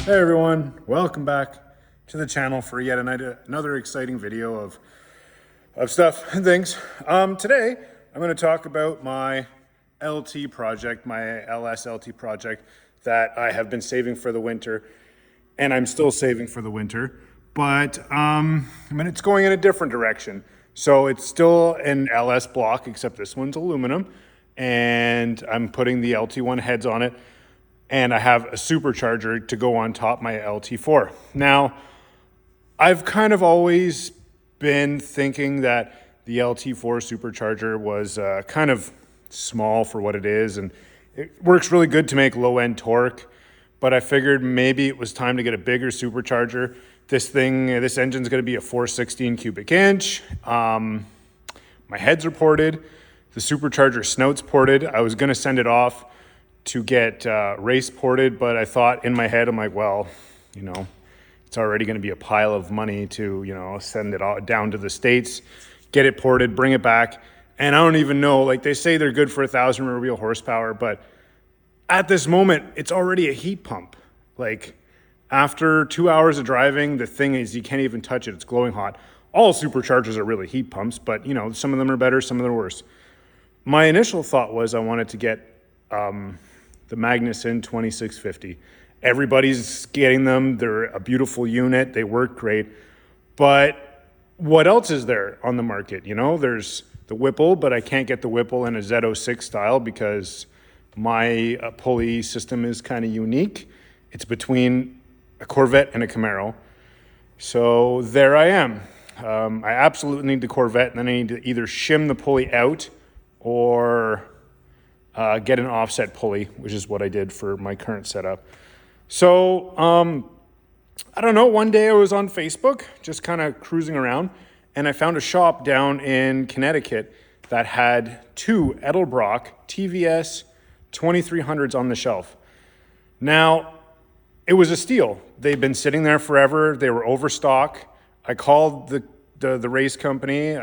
Hey everyone, welcome back to the channel for yet another exciting video of stuff and things. Today I'm going to talk about my LT project, my LSLT project that I have been saving for the winter, and I'm still saving for the winter, but it's going in a different direction. So it's still an LS block, except this one's aluminum, and I'm putting the LT1 heads on it. And I have a supercharger to go on top my LT4. Now, I've kind of always been thinking that the LT4 supercharger was kind of small for what it is, and it works really good to make low-end torque, but I figured maybe it was time to get a bigger supercharger. This engine's gonna be a 416 cubic inch. My heads are ported. The supercharger snout's ported. I was gonna send it off to get race ported, but I thought in my head, I'm like, well, it's already going to be a pile of money to, send it all down to the States, get it ported, bring it back. And I don't even know, like they say they're good for 1,000 rear wheel horsepower, but at this moment, it's already a heat pump. Like after 2 hours of driving, the thing is you can't even touch it. It's glowing hot. All superchargers are really heat pumps, but some of them are better, some of them are worse. My initial thought was I wanted to get the Magnuson 2650. Everybody's getting them. They're a beautiful unit. They work great. But what else is there on the market? There's the Whipple, but I can't get the Whipple in a Z06 style because my pulley system is kind of unique. It's between a Corvette and a Camaro. So there I am. I absolutely need the Corvette, and then I need to either shim the pulley out or get an offset pulley, which is what I did for my current setup. So, I don't know, one day I was on Facebook, just kind of cruising around, and I found a shop down in Connecticut that had two Edelbrock TVS 2300s on the shelf. Now, it was a steal. They've been sitting there forever. They were overstock. I called the race company,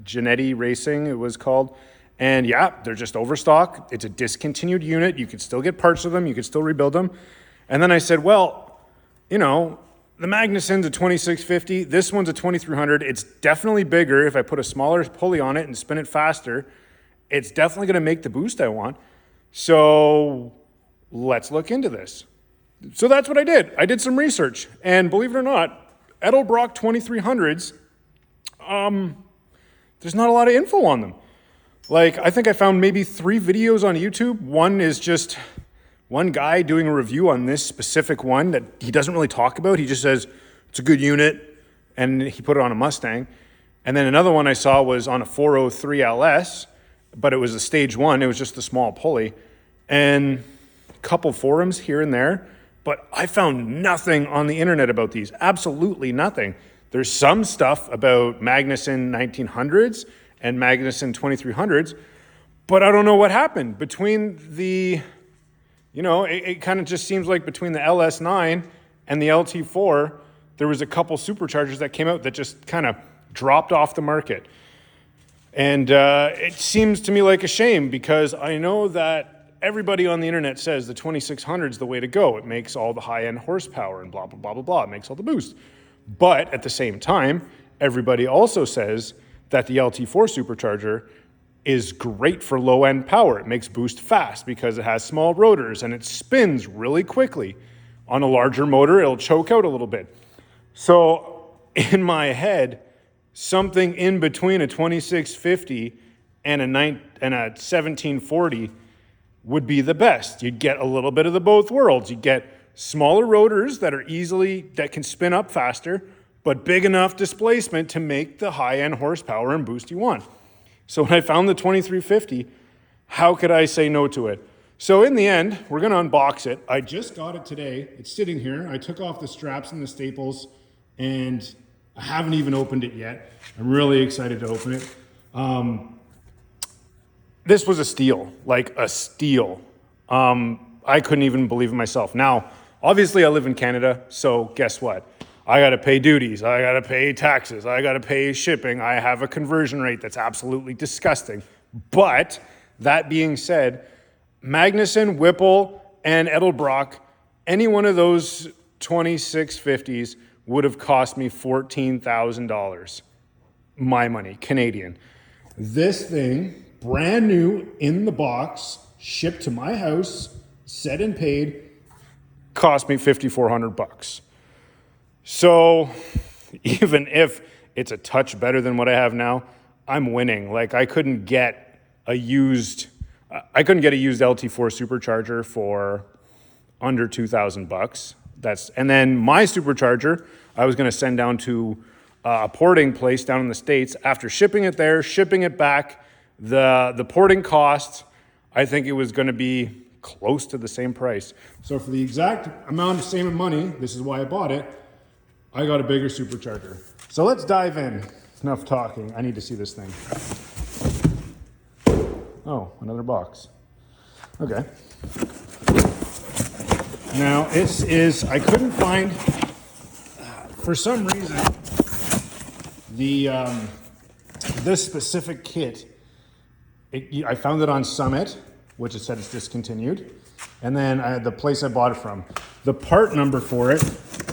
Genetti Racing it was called, and yeah, they're just overstock. It's a discontinued unit. You could still get parts of them. You could still rebuild them. And then I said, well, the Magnuson's a 2650. This one's a 2300. It's definitely bigger. If I put a smaller pulley on it and spin it faster, it's definitely going to make the boost I want. So let's look into this. So that's what I did. I did some research. And believe it or not, Edelbrock 2300s, there's not a lot of info on them. Like, I think I found maybe 3 videos on YouTube. One is just one guy doing a review on this specific one that he doesn't really talk about. He just says, it's a good unit, and he put it on a Mustang. And then another one I saw was on a 403 LS, but it was a stage 1. It was just the small pulley. And a couple forums here and there, but I found nothing on the internet about these. Absolutely nothing. There's some stuff about Magnuson 1900s, and Magnuson 2300s, but I don't know what happened between the, it kind of just seems like between the LS9 and the LT4, there was a couple superchargers that came out that just kind of dropped off the market. And it seems to me like a shame because I know that everybody on the internet says the 2600 is the way to go. It makes all the high-end horsepower and blah, blah, blah, blah, blah. It makes all the boost. But at the same time, everybody also says that the LT4 supercharger is great for low-end power. It makes boost fast because it has small rotors and it spins really quickly. On a larger motor, it'll choke out a little bit. So in my head, something in between a 2650 and a 1740 would be the best. You'd get a little bit of the both worlds. You'd get smaller rotors that can spin up faster, but big enough displacement to make the high-end horsepower and boost you want. So when I found the 2350, how could I say no to it? So in the end, we're going to unbox it. I just got it today. It's sitting here. I took off the straps and the staples, and I haven't even opened it yet. I'm really excited to open it. This was a steal, like a steal. I couldn't even believe it myself. Now, obviously I live in Canada, so guess what? I got to pay duties. I got to pay taxes. I got to pay shipping. I have a conversion rate that's absolutely disgusting. But that being said, Magnuson, Whipple, and Edelbrock, any one of those 2650s would have cost me $14,000. My money, Canadian. This thing, brand new in the box, shipped to my house, set and paid, cost me $5,400. So even if it's a touch better than what I have now, I'm winning. Like I couldn't get a used LT4 supercharger for under $2,000. And then my supercharger, I was going to send down to a porting place down in the States. After shipping it there, shipping it back, the porting cost, I think it was going to be close to the same price. So for the exact amount of same money, this is why I bought it, I got a bigger supercharger. So let's dive in. Enough talking. I need to see this thing. Oh, another box. Okay. Now, I couldn't find, for some reason, this specific kit, I found it on Summit, which it said it's discontinued. And then the place I bought it from. The part number for it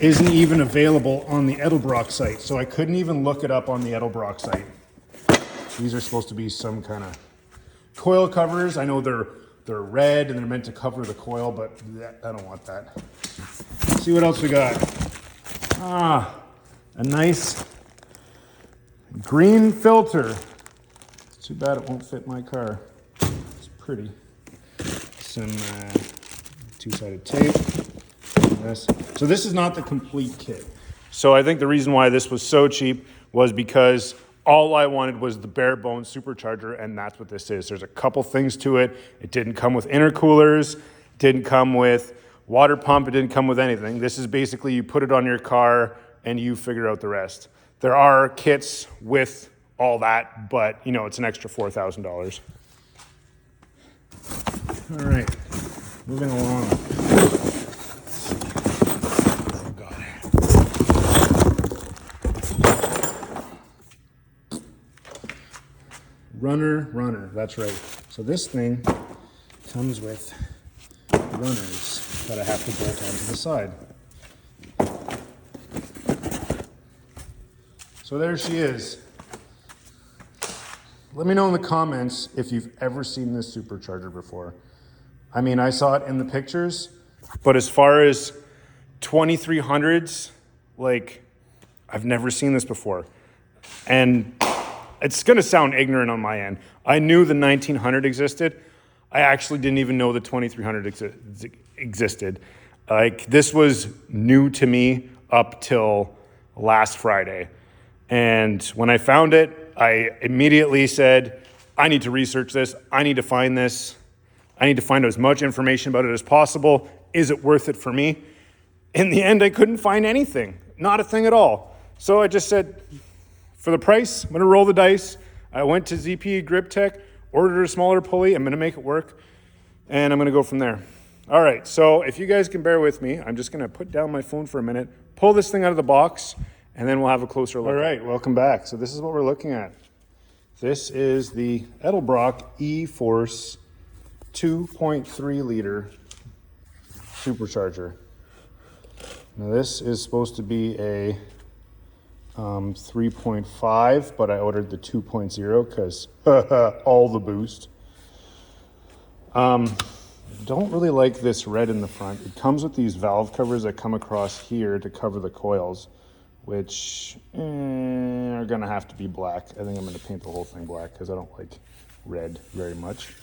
isn't even available on the Edelbrock site, so I couldn't even look it up on the Edelbrock site. These are supposed to be some kind of coil covers. I know they're red and they're meant to cover the coil, but I don't want that. Let's see what else we got. A nice green filter. It's too bad it won't fit my car. It's pretty. Some two-sided tape. So this is not the complete kit. So I think the reason why this was so cheap was because all I wanted was the bare bones supercharger, and that's what this is. There's a couple things to it. It didn't come with intercoolers, didn't come with water pump, it didn't come with anything. This is basically you put it on your car and you figure out the rest. There are kits with all that, but it's an extra $4,000. All right, moving along. Oh God. Runner, that's right. So this thing comes with runners that I have to bolt onto the side. So there she is. Let me know in the comments if you've ever seen this supercharger before. I mean, I saw it in the pictures, but as far as 2300s, like, I've never seen this before. And it's gonna sound ignorant on my end. I knew the 1900 existed. I actually didn't even know the 2300 existed. Like, this was new to me up till last Friday. And when I found it, I immediately said, I need to research this. I need to find this. I need to find out as much information about it as possible. Is it worth it for me? In the end, I couldn't find anything, not a thing at all. So I just said, for the price, I'm gonna roll the dice. I went to ZP Grip Tech, ordered a smaller pulley. I'm gonna make it work, and I'm gonna go from there. All right, so if you guys can bear with me, I'm just gonna put down my phone for a minute, pull this thing out of the box, and then we'll have a closer look. All right, welcome back. So this is what we're looking at. This is the Edelbrock E-Force 2.3 liter supercharger. Now this is supposed to be a 3.5, but I ordered the 2.0 because all the boost. Don't really like this red in the front. It comes with these valve covers that come across here to cover the coils, which are gonna have to be black. I think I'm gonna paint the whole thing black because I don't like red very much.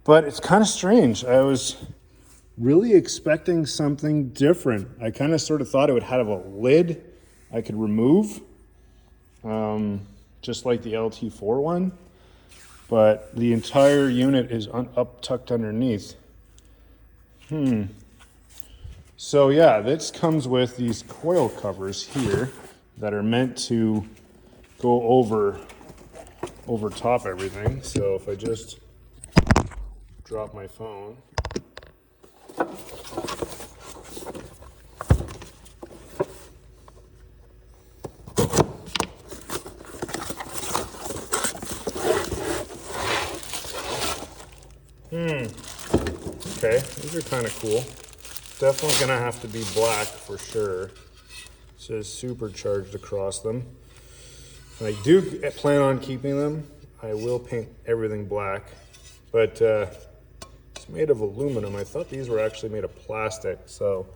But it's kind of strange. I was really expecting something different. I kind of sort of thought it would have a lid I could remove, just like the LT4 one, but the entire unit is tucked underneath. So yeah, this comes with these coil covers here that are meant to go over top everything. So if I just drop my phone. Okay, these are kind of cool. definitely gonna have to be black for sure. It says supercharged across them. I do plan on keeping them. I will paint everything black, but it's made of aluminum. I thought these were actually made of plastic, so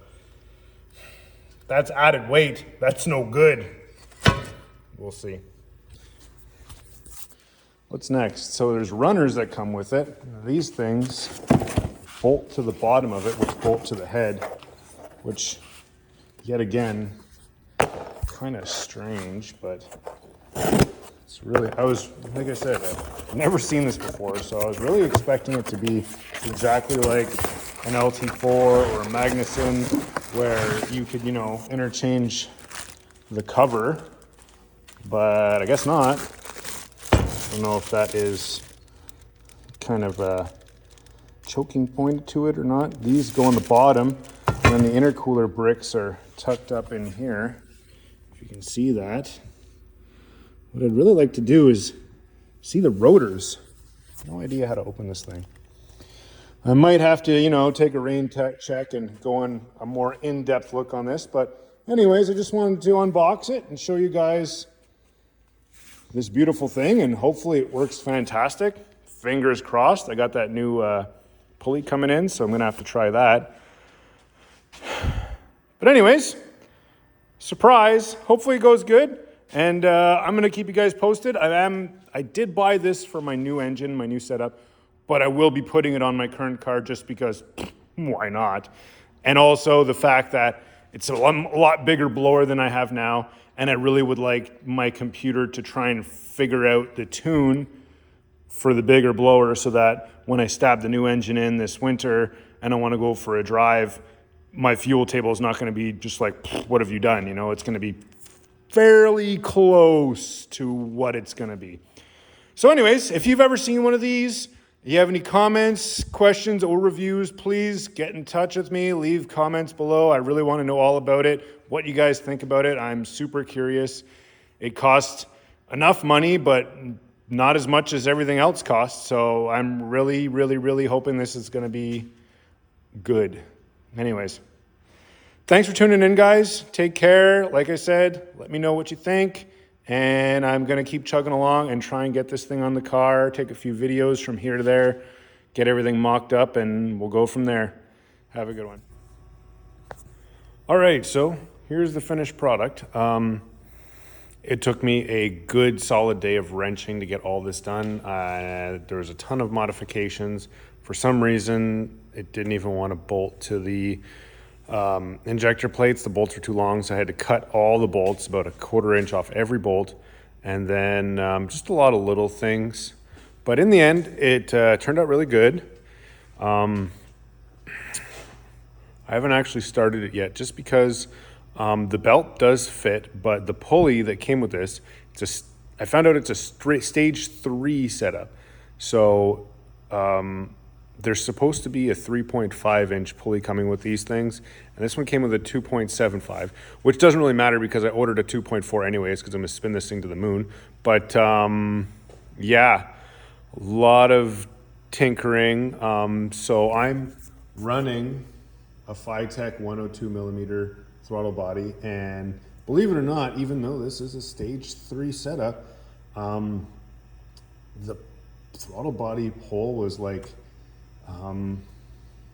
that's added weight. That's no good. We'll see. What's next? So there's runners that come with it. These things bolt to the bottom of it, which bolt to the head, which yet again, kind of strange, but it's really, like I said, I've never seen this before, so I was really expecting it to be exactly like an LT4 or a Magnuson, where you could, interchange the cover, but I guess not. I don't know if that is kind of a choking point to it or not. These go on the bottom, and then the intercooler bricks are tucked up in here, if you can see that. What I'd really like to do is see the rotors. No idea how to open this thing. I might have to, take a rain tech check and go on a more in-depth look on this. But anyways, I just wanted to unbox it and show you guys this beautiful thing, and hopefully it works fantastic. Fingers crossed. I got that new pulley coming in, so I'm gonna have to try that. But anyways, surprise. Hopefully it goes good. And I'm gonna keep you guys posted. I did buy this for my new engine, my new setup, but I will be putting it on my current car just because why not? And also the fact that it's a lot bigger blower than I have now, and I really would like my computer to try and figure out the tune for the bigger blower so that when I stab the new engine in this winter and I wanna go for a drive, my fuel table is not gonna be just like, what have you done? It's gonna be fairly close to what it's gonna be. So anyways, if you've ever seen one of these, you have any comments, questions, or reviews, please get in touch with me. Leave comments below. I really want to know all about it, what you guys think about it. I'm super curious. It costs enough money, but not as much as everything else costs. So I'm really, really, really hoping this is gonna be good. Anyways. Thanks for tuning in, guys. Take care. Like I said, let me know what you think. And I'm going to keep chugging along and try and get this thing on the car, take a few videos from here to there, get everything mocked up, and we'll go from there. Have a good one. All right, so here's the finished product. It took me a good solid day of wrenching to get all this done. There was a ton of modifications. For some reason, it didn't even want to bolt to the injector plates. The bolts were too long, so I had to cut all the bolts, about a 1/4 inch off every bolt, and then just a lot of little things. But in the end, it turned out really good. I haven't actually started it yet, just because the belt does fit, but the pulley that came with this, I found out it's a stage 3 setup. So there's supposed to be a 3.5 inch pulley coming with these things, and this one came with a 2.75, which doesn't really matter because I ordered a 2.4 anyways because I'm gonna spin this thing to the moon. But yeah, a lot of tinkering. So I'm running a Phytech 102 millimeter throttle body, and believe it or not, even though this is a stage 3 setup, the throttle body hole was like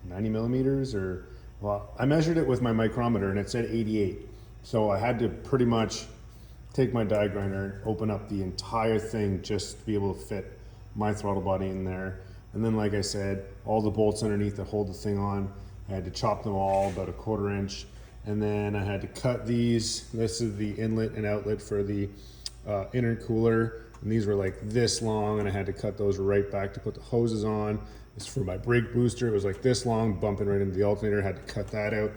90 millimeters, or, well, I measured it with my micrometer and it said 88. So I had to pretty much take my die grinder, open up the entire thing just to be able to fit my throttle body in there. And then, like I said, all the bolts underneath that hold the thing on, I had to chop them all about a 1/4 inch. And then I had to cut these. This is the inlet and outlet for the intercooler. And these were like this long, and I had to cut those right back to put the hoses on. This is for my brake booster. It was like this long, bumping right into the alternator. I had to cut that out.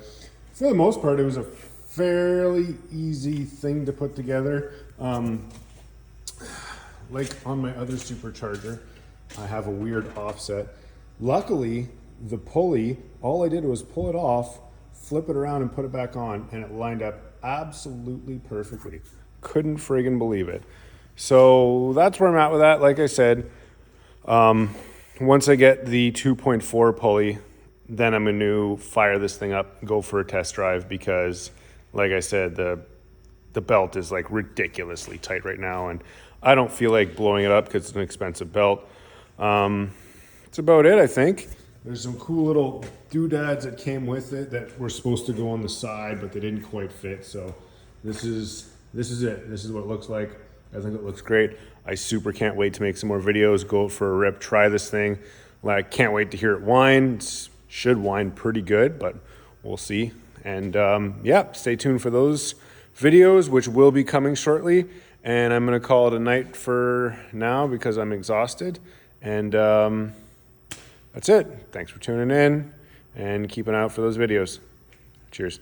For the most part, it was a fairly easy thing to put together. Like on my other supercharger, I have a weird offset. Luckily, the pulley, all I did was pull it off, flip it around and put it back on, and it lined up absolutely perfectly. Couldn't friggin' believe it. So that's where I'm at with that. Like I said, once I get the 2.4 pulley, then I'm going to fire this thing up, go for a test drive, because like I said, the belt is like ridiculously tight right now, and I don't feel like blowing it up because it's an expensive belt. That's about it, I think. There's some cool little doodads that came with it that were supposed to go on the side, but they didn't quite fit. So this is it. This is what it looks like. I think it looks great. I super can't wait to make some more videos, go for a rip, try this thing. Like, can't wait to hear it whine. It should whine pretty good, but we'll see. And yeah, stay tuned for those videos, which will be coming shortly. And I'm gonna call it a night for now because I'm exhausted. And that's it. Thanks for tuning in and keep an eye out for those videos. Cheers.